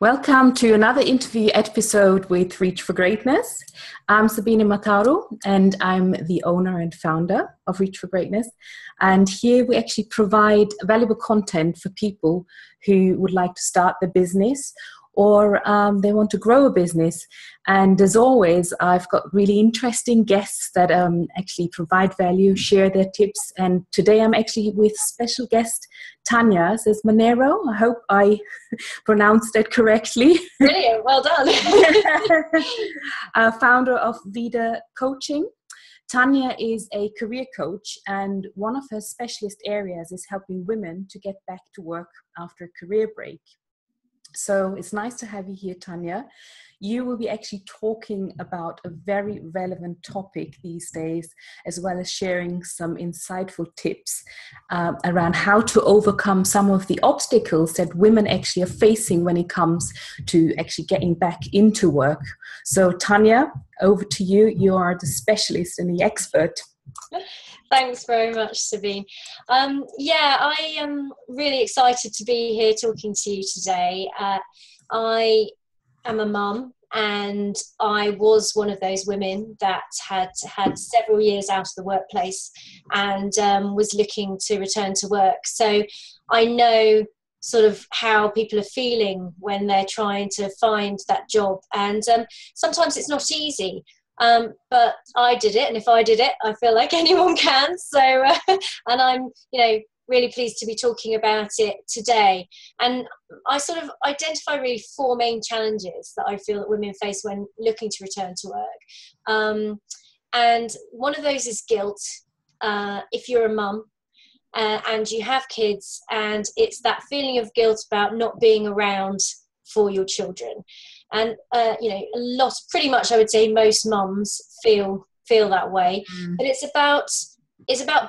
Welcome to another interview episode with Reach for Greatness. I'm Sabine Mataro, and I'm the owner and founder of Reach for Greatness. And here we actually provide valuable content for people who would like to start their business or they want to grow a business. And as always, I've got really interesting guests that actually provide value, share their tips. And today I'm actually with special guest Tanya Monero. I hope I pronounced that correctly. Brilliant, well done. Founder of Vida Coaching. Tanya is a career coach, and one of her specialist areas is helping women to get back to work after a career break. So it's nice to have you here, Tanya. You will be actually talking about a very relevant topic these days, as well as sharing some insightful tips around how to overcome some of the obstacles that women actually are facing when it comes to actually getting back into work. So Tanya, over to you. You are the specialist and the expert. Thanks very much, Sabine. I am really excited to be here talking to you today. I am a mum, and I was one of those women that had several years out of the workplace and was looking to return to work. So I know sort of how people are feeling when they're trying to find that job, and sometimes it's not easy. But I did it, and if I did it, I feel like anyone can. So, and I'm, really pleased to be talking about it today. And I sort of identify really four main challenges that I feel that women face when looking to return to work. And one of those is guilt. If you're a mum and you have kids, and it's that feeling of guilt about not being around for your children. And pretty much I would say most mums feel that way. But it's about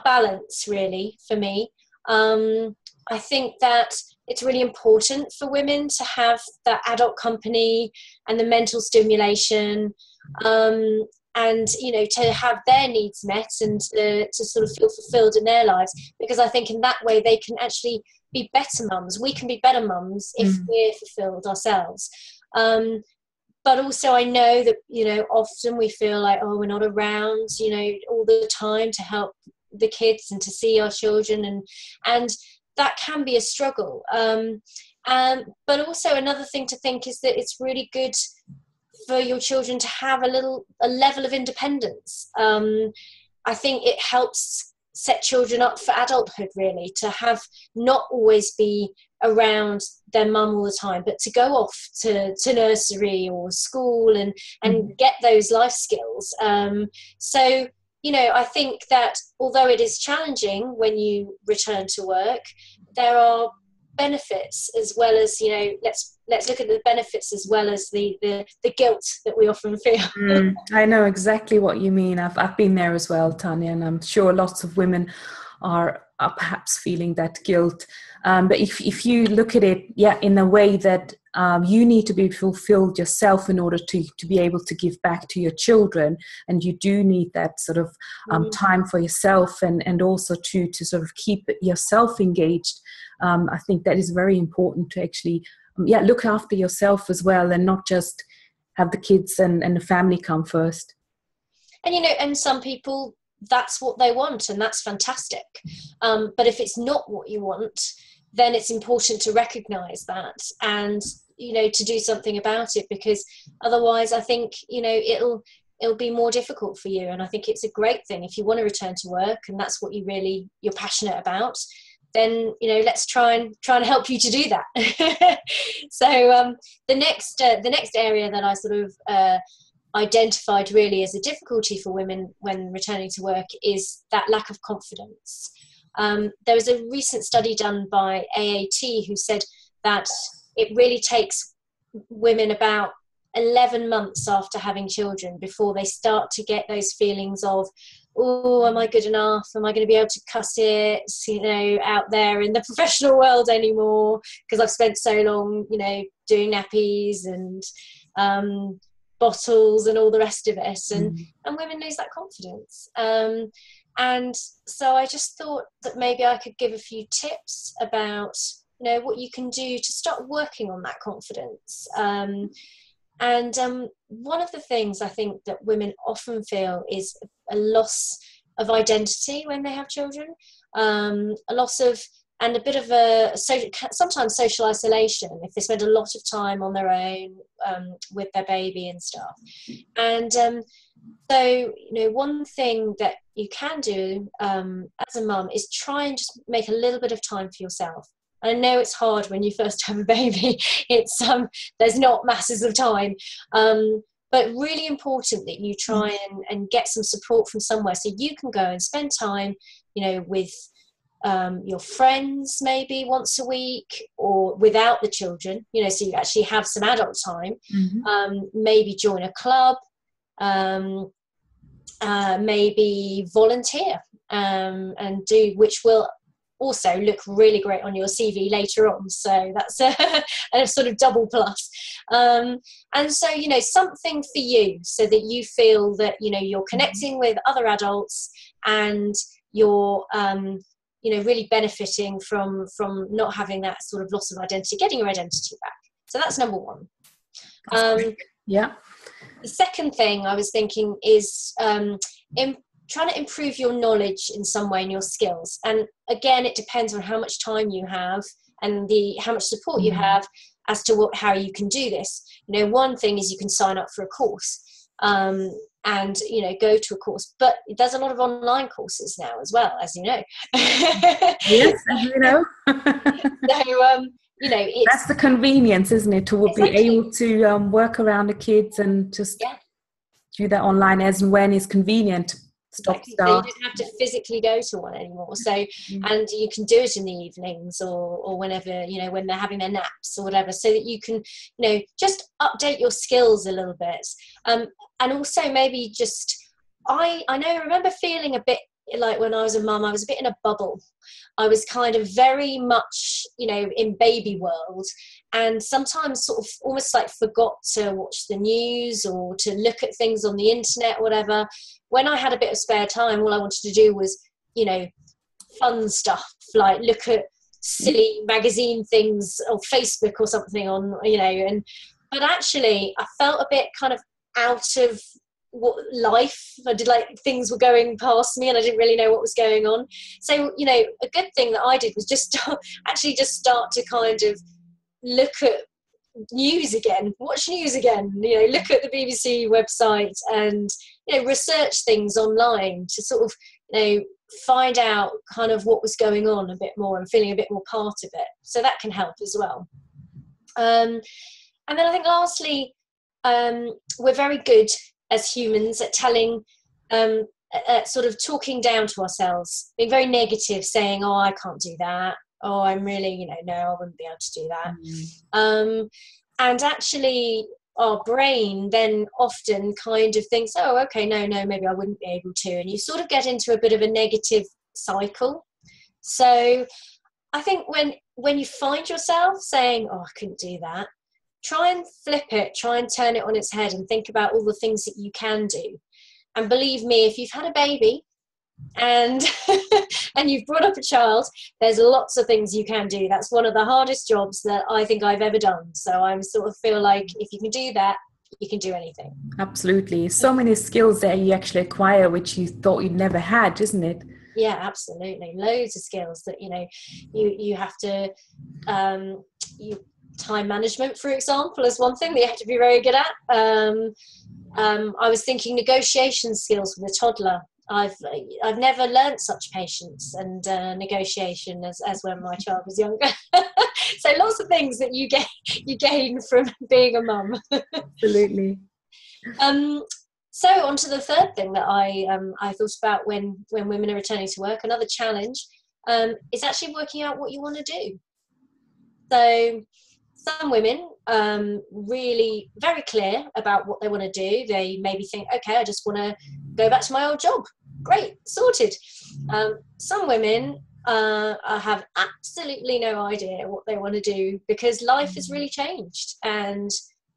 balance, really, for me. I think that it's really important for women to have that adult company and the mental stimulation, and to have their needs met and to sort of feel fulfilled in their lives, because I think in that way they can actually be better mums. We can be better mums if we're fulfilled ourselves. But also I know that, often we feel like, we're not around, all the time to help the kids and to see our children. And that can be a struggle. But also another thing to think is that it's really good for your children to have a level of independence. I think it helps set children up for adulthood, really, to have not always be around their mum all the time, but to go off to nursery or school and get those life skills. I think that although it is challenging when you return to work, there are benefits as well as, let's look at the benefits as well as the guilt that we often feel. I know exactly what you mean. I've been there as well, Tanya, and I'm sure lots of women are perhaps feeling that guilt. But if you look at it, in a way that you need to be fulfilled yourself in order to be able to give back to your children, and you do need that sort of time for yourself and also to sort of keep yourself engaged. I think that is very important to actually look after yourself as well, and not just have the kids and the family come first. And and some people, that's what they want, and that's fantastic. But if it's not what you want, then it's important to recognize that and to do something about it, because otherwise I think it'll be more difficult for you. And I think it's a great thing if you want to return to work and that's what you're passionate about, then let's try and help you to do that. So the next area that I sort of identified really as a difficulty for women when returning to work is that lack of confidence. There was a recent study done by AAT who said that it really takes women about 11 months after having children before they start to get those feelings of, am I good enough? Am I going to be able to cut it, out there in the professional world anymore? Because I've spent so long, doing nappies and bottles and all the rest of it. And women lose that confidence. And so I just thought that maybe I could give a few tips about what you can do to start working on that confidence. One of the things I think that women often feel is a loss of identity when they have children, a loss of, and a bit of sometimes social isolation if they spend a lot of time on their own with their baby and stuff. And so, one thing that you can do as a mum is try and just make a little bit of time for yourself. I know it's hard when you first have a baby. It's there's not masses of time, but really important that you try and get some support from somewhere, so you can go and spend time, with your friends maybe once a week, or without the children, so you actually have some adult time. Maybe join a club, maybe volunteer, and do, which will also look really great on your CV later on. So that's a sort of double plus. And so, something for you, so that you feel that, you're connecting with other adults, and you're, really benefiting from not having that sort of loss of identity, getting your identity back. So that's number one. Yeah. The second thing I was thinking is trying to improve your knowledge in some way and your skills. And again, it depends on how much time you have and how much support you have as to how you can do this. One thing is you can sign up for a course and, go to a course, but there's a lot of online courses now as well, as you know. Yes, as you know. So, that's the convenience, isn't it? To be able to work around the kids and just do that online as and when is convenient. Exactly. So you don't have to physically go to one anymore. So, and you can do it in the evenings or whenever, when they're having their naps or whatever, so that you can, just update your skills a little bit. And also maybe just, I remember feeling a bit like when I was a mum, I was a bit in a bubble. I was kind of very much, in baby world, and sometimes sort of almost like forgot to watch the news or to look at things on the internet or whatever. When I had a bit of spare time, all I wanted to do was, fun stuff, like look at silly magazine things or Facebook or something on, but actually I felt a bit kind of out of life. I did, like, things were going past me and I didn't really know what was going on. So, a good thing that I did was just start to kind of look at news again, watch news again, look at the BBC website and, research things online to sort of, find out kind of what was going on a bit more and feeling a bit more part of it. So that can help as well. And then I think lastly, we're very good as humans at telling, sort of talking down to ourselves, being very negative, saying, oh, I can't do that. Oh, I'm really, no, I wouldn't be able to do that. And actually our brain then often kind of thinks, oh, okay, no, maybe I wouldn't be able to. And you sort of get into a bit of a negative cycle. So I think when you find yourself saying, oh, I couldn't do that, try and flip it, try and turn it on its head and think about all the things that you can do. And believe me, if you've had a baby and and you've brought up a child, there's lots of things you can do. That's one of the hardest jobs that I think I've ever done. So I sort of feel like if you can do that, you can do anything. Absolutely. So many skills that you actually acquire which you thought you'd never had, isn't it? Yeah, absolutely. Loads of skills that you have to time management, for example, is one thing that you have to be very good at. I was thinking negotiation skills with a toddler. I've never learnt such patience and negotiation as when my child was younger. So lots of things that you gain from being a mum. Absolutely. So on to the third thing that I thought about when women are returning to work. Another challenge is actually working out what you want to do. So some women really very clear about what they want to do. They maybe think, okay, I just want to go back to my old job. Great, sorted. Some women have absolutely no idea what they want to do because life has really changed, and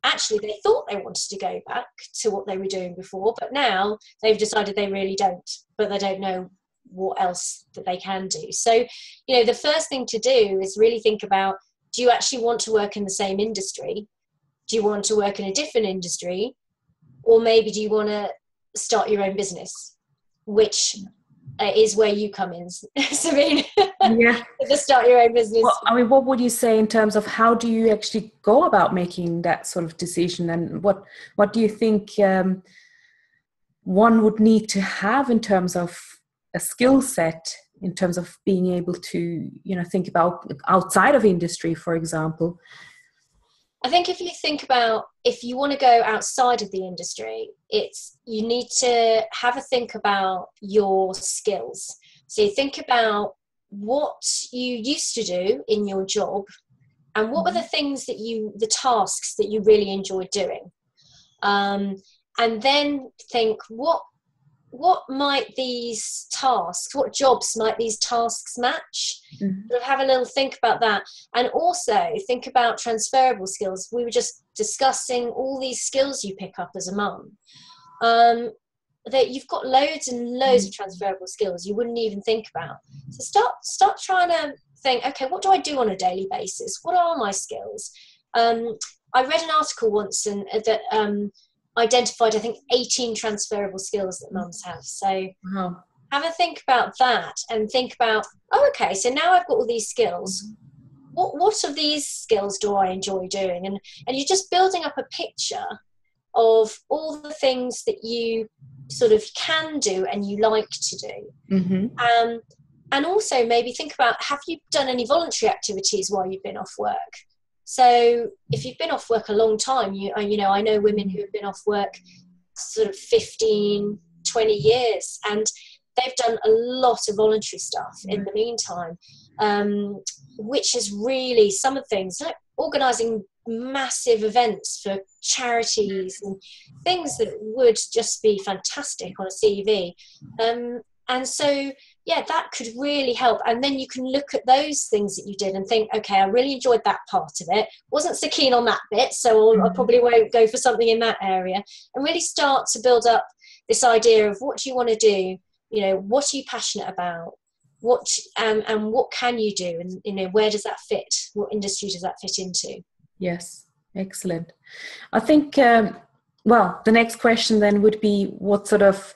actually they thought they wanted to go back to what they were doing before, but now they've decided they really don't, but they don't know what else that they can do. So, the first thing to do is really think about, do you actually want to work in the same industry? Do you want to work in a different industry? Or maybe do you want to start your own business, which is where you come in, Sabine. Yeah. To start your own business. Well, I mean, what would you say in terms of how do you actually go about making that sort of decision, and what do you think one would need to have in terms of a skill set, in terms of being able to, think about outside of industry, for example? I think if you think about, if you want to go outside of the industry, you need to have a think about your skills. So you think about what you used to do in your job, and what were the things the tasks that you really enjoyed doing. And then think, what might these tasks, what jobs might these tasks match? Sort of have a little think about that. And also think about transferable skills. We were just discussing all these skills you pick up as a mum. That you've got loads and loads of transferable skills you wouldn't even think about. So start trying to think, okay, what do I do on a daily basis? What are my skills? I read an article once that identified, I think, 18 transferable skills that mums have. So have a think about that, and think about, okay, so now I've got all these skills. What of these skills do I enjoy doing? And you're just building up a picture of all the things that you sort of can do and you like to do. And also maybe think about, have you done any voluntary activities while you've been off work? So if you've been off work a long time, I know women who have been off work sort of 15, 20 years, and they've done a lot of voluntary stuff in the meantime, which is really some of the things, like organising massive events for charities and things that would just be fantastic on a CV. And so, that could really help. And then you can look at those things that you did and think, okay, I really enjoyed that part of it. Wasn't so keen on that bit, so I probably won't go for something in that area. And really start to build up this idea of what do you want to do? What are you passionate about? What and what can you do? And where does that fit? What industry does that fit into? Yes, excellent. I think, the next question then would be, what sort of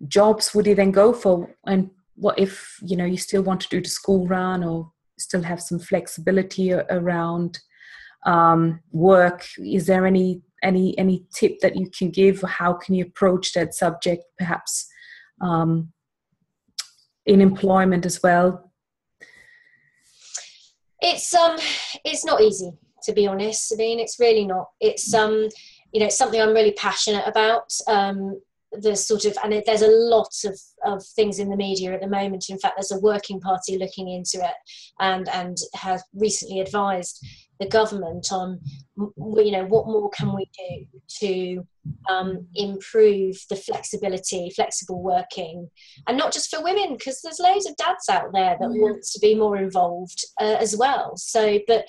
jobs would you then go for? And what if, you still want to do the school run, or still have some flexibility around work? Is there any tip that you can give? How can you approach that subject, perhaps in employment as well? It's not easy, to be honest. I mean, it's really not. It's it's something I'm really passionate about. There's a lot of things in the media at the moment. In fact, there's a working party looking into it, and has recently advised the government on, what more can we do to improve the flexible working, and not just for women, because there's loads of dads out there that want to be more involved as well. So, but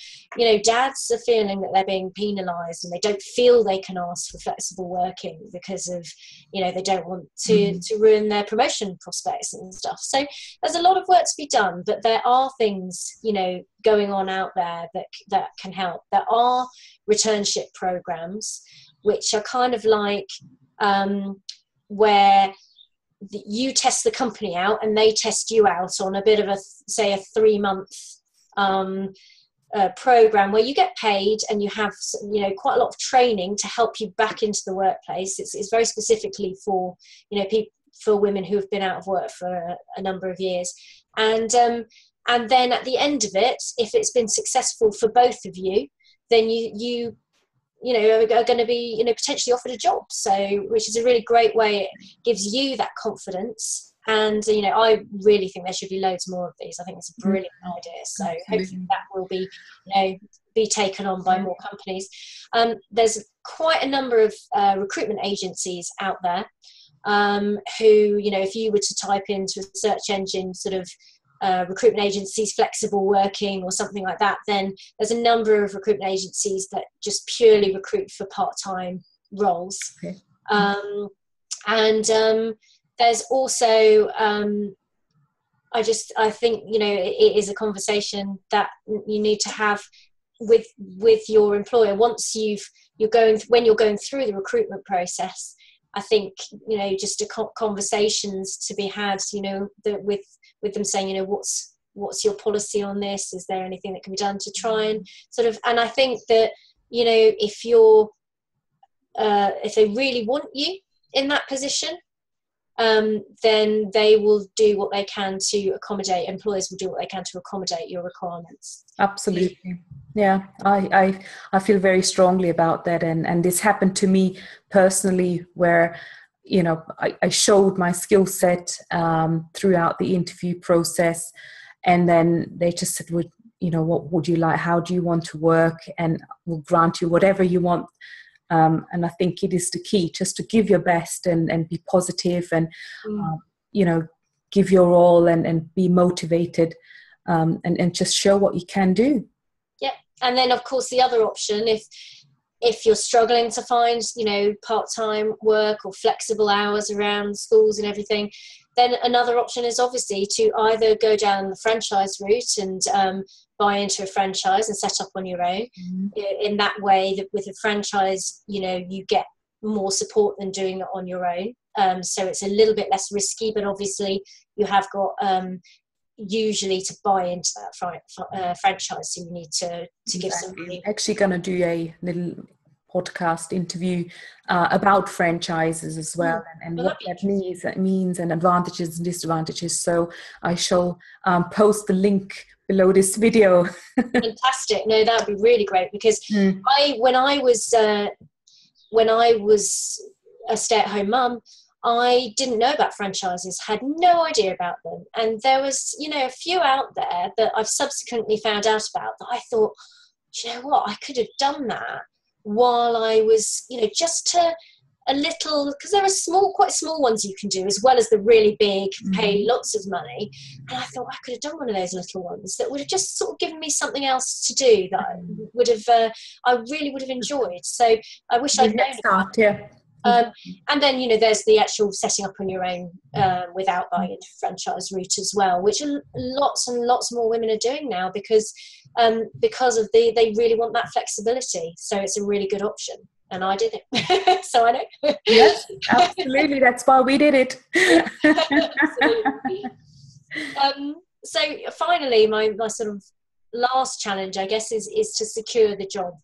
dads are feeling that they're being penalised, and they don't feel they can ask for flexible working because of they don't want to ruin their promotion prospects and stuff. So there's a lot of work to be done, but there are things going on out there that can help. There are returnship programs, which are kind of like where you test the company out and they test you out on a bit of a 3-month program where you get paid and you have quite a lot of training to help you back into the workplace. It's very specifically for for women who have been out of work for a number of years, and then at the end of it, if it's been successful for both of you, then you are going to be potentially offered a job. So, which is a really great way. It gives you that confidence. And I really think there should be loads more of these. I think it's a brilliant idea. So hopefully that will be be taken on by more companies. There's quite a number of recruitment agencies out there who, if you were to type into a search engine sort of recruitment agencies, flexible working or something like that, then there's a number of recruitment agencies that just purely recruit for part-time roles. Okay. There's also I think, you know, it is a conversation that you need to have with your employer once when you're going through the recruitment process. I think, you know, just conversations to be had, you know, with them saying, you know, what's your policy on this? Is there anything that can be done to try and sort of, and I think that, you know, if they really want you in that position, then they will do what they can to accommodate, employers will do what they can to accommodate your requirements. Absolutely. Yeah, I feel very strongly about that. And this happened to me personally where, you know, I showed my skill set throughout the interview process. And then they just said, well, you know, what would you like? How do you want to work? And we'll grant you whatever you want. And I think it is the key, just to give your best and be positive and, you know, give your all and be motivated and just show what you can do. Yeah. And then, of course, the other option, if you're struggling to find, you know, part-time work or flexible hours around schools and everything, then another option is obviously to either go down the franchise route and buy into a franchise and set up on your own. In that way, that with a franchise, you know, you get more support than doing it on your own. So it's a little bit less risky, but obviously you have got usually to buy into that franchise, so you need to give some money. I'm actually going to do a little podcast interview about franchises as well, and what that means and advantages and disadvantages. So I shall post the link below this video. Fantastic. No, that would be really great, because when I was a stay-at-home mum, I didn't know about franchises, had no idea about them. And there was, you know, a few out there that I've subsequently found out about that I thought, do you know what, I could have done that while I was, you know, just to a little, because there are quite small ones you can do, as well as the really big, pay lots of money. And I thought I could have done one of those little ones that would have just sort of given me something else to do that I really would have enjoyed. So I wish I'd known about it. And then, you know, there's the actual setting up on your own without buying into franchise route as well, which lots and lots more women are doing now because of they really want that flexibility. So it's a really good option, and I did it. So I know. Yes, absolutely. That's why we did it. Absolutely. So finally, my sort of last challenge, I guess, is to secure the job.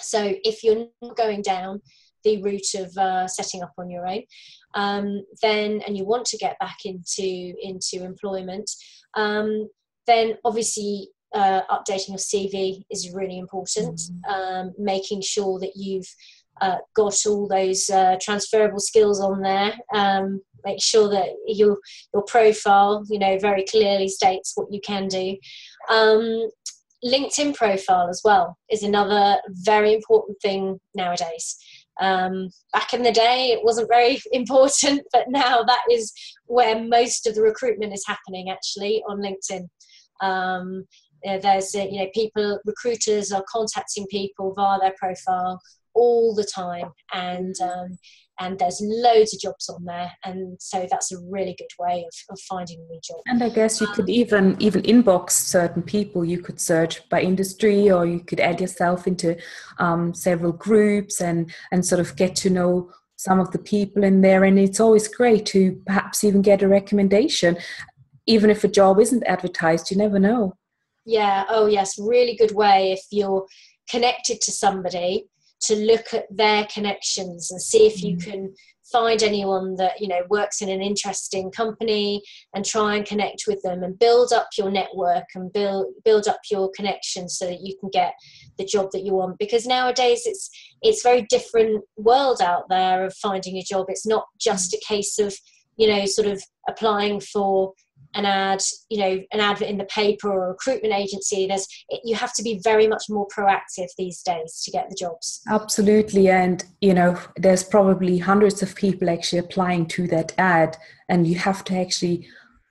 So if you're not going down the route of setting up on your own, then, and you want to get back into employment, then obviously updating your CV is really important. Making sure that you've got all those transferable skills on there. Make sure that your profile, you know, very clearly states what you can do. LinkedIn profile as well is another very important thing nowadays. Back in the day it wasn't very important, but now that is where most of the recruitment is happening, actually, on LinkedIn. There's you know, recruiters are contacting people via their profile all the time, and there's loads of jobs on there, and so that's a really good way of finding a new job. And I guess you could even inbox certain people. You could search by industry, or you could add yourself into several groups and sort of get to know some of the people in there. And it's always great to perhaps even get a recommendation, even if a job isn't advertised. You never know. Yeah. Oh yes, really good way if you're connected to somebody, to look at their connections and see if you can find anyone that, you know, works in an interesting company, and try and connect with them and build up your network and build up your connections so that you can get the job that you want. Because nowadays it's very different world out there of finding a job. It's not just a case of, you know, sort of applying for an ad, you know, an advert in the paper or a recruitment agency. You have to be very much more proactive these days to get the jobs. Absolutely. And, you know, there's probably hundreds of people actually applying to that ad, and you have to actually,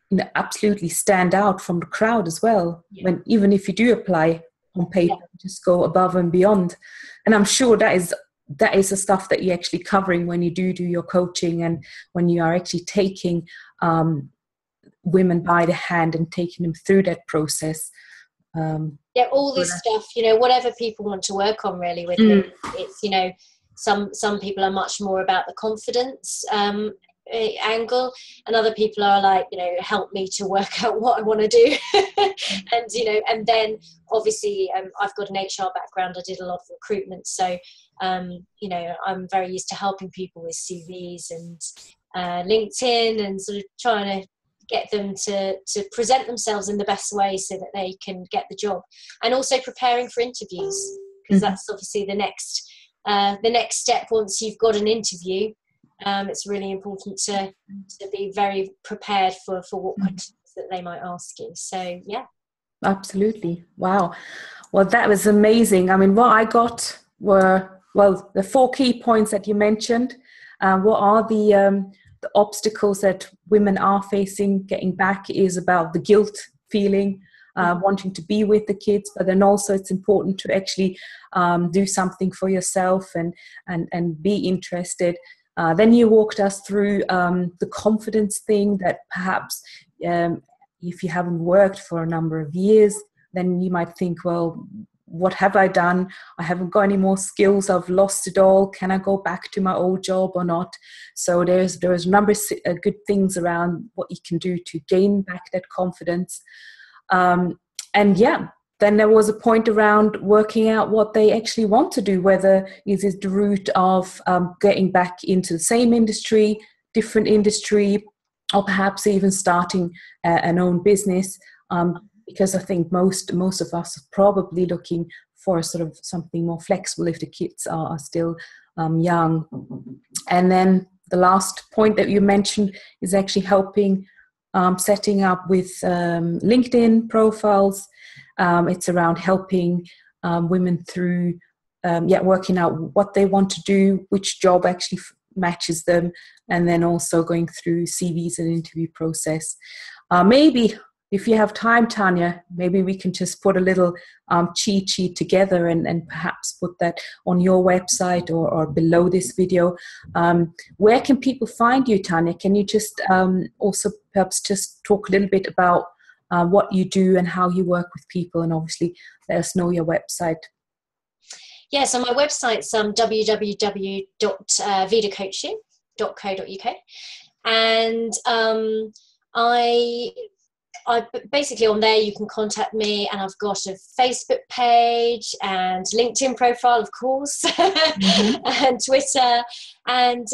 you know, absolutely stand out from the crowd as well. When, even if you do apply on paper, just go above and beyond. And I'm sure that is the stuff that you're actually covering when you do your coaching, and when you are actually taking women by the hand and taking them through that process. All this stuff, whatever people want to work on really with me. It's, some people are much more about the confidence angle, and other people are like, help me to work out what I want to do. And then obviously I've got an HR background. I did a lot of recruitment, so I'm very used to helping people with CVs and LinkedIn, and sort of trying to get them to present themselves in the best way so that they can get the job, and also preparing for interviews, because that's obviously the next step. Once you've got an interview, it's really important to be very prepared for what questions that they might ask you. So yeah, absolutely. Wow. Well, that was amazing. I mean, what I got were, the 4 key points that you mentioned. What are the obstacles that women are facing getting back is about the guilt feeling, wanting to be with the kids, but then also it's important to actually do something for yourself and be interested. Then you walked us through the confidence thing, that perhaps if you haven't worked for a number of years, then you might think, well, what have I done? I haven't got any more skills. I've lost it all. Can I go back to my old job or not? So there's a number of good things around what you can do to gain back that confidence. Then there was a point around working out what they actually want to do, whether it is the route of getting back into the same industry, different industry, or perhaps even starting an own business. Because I think most of us are probably looking for sort of something more flexible if the kids are still young. And then the last point that you mentioned is actually helping setting up with LinkedIn profiles. It's around helping women through working out what they want to do, which job actually matches them, and then also going through CVs and interview process. Maybe if you have time, Tanya, maybe we can just put a little cheat sheet together and perhaps put that on your website or below this video. Where can people find you, Tanya? Can you just also perhaps just talk a little bit about what you do and how you work with people, and obviously let us know your website. Yeah, so my website's www.vidacoaching.co.uk, and I basically, on there you can contact me, and I've got a Facebook page and LinkedIn profile, of course, and Twitter, and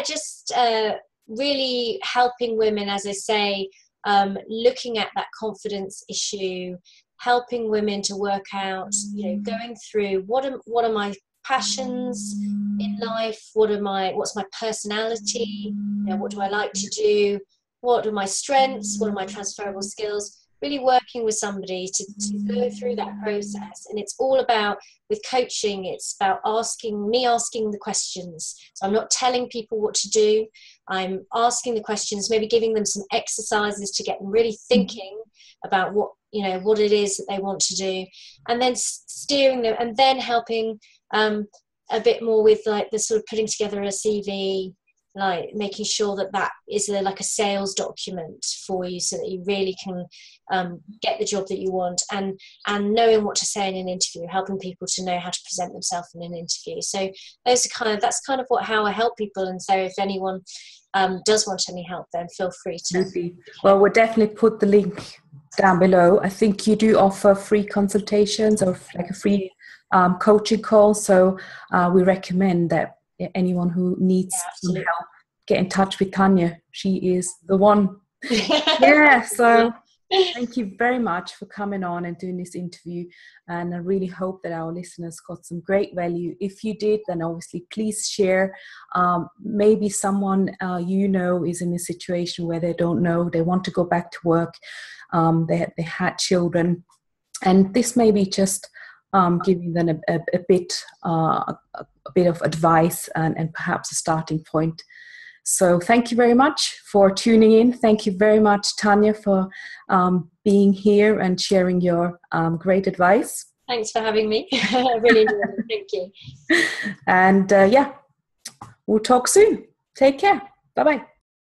just really helping women, as I say, looking at that confidence issue, helping women to work out, going through what are my passions in life, what's my personality, what do I like to do, what are my strengths, what are my transferable skills, really working with somebody to go through that process. And it's all about, with coaching, it's about asking the questions. So I'm not telling people what to do, I'm asking the questions, maybe giving them some exercises to get them really thinking about what it is that they want to do, and then steering them, and then helping a bit more with like the sort of putting together a CV, like making sure that is like a sales document for you, so that you really can get the job that you want, and knowing what to say in an interview, helping people to know how to present themselves in an interview. So that's kind of how I help people. And so if anyone does want any help, then feel free to. Well, we'll definitely put the link down below. I think you do offer free consultations or like a free coaching call. So we recommend that anyone who needs some help, get in touch with Tanya. She is the one. Yeah, so thank you very much for coming on and doing this interview, and I really hope that our listeners got some great value. If you did, then obviously please share. Maybe someone is in a situation where they don't know, they want to go back to work, they had children, and this may be just giving them a bit of advice and perhaps a starting point. So thank you very much for tuning in. Thank you very much, Tanya, for being here and sharing your great advice. Thanks for having me. I really enjoyed it. Thank you. And we'll talk soon. Take care. Bye-bye.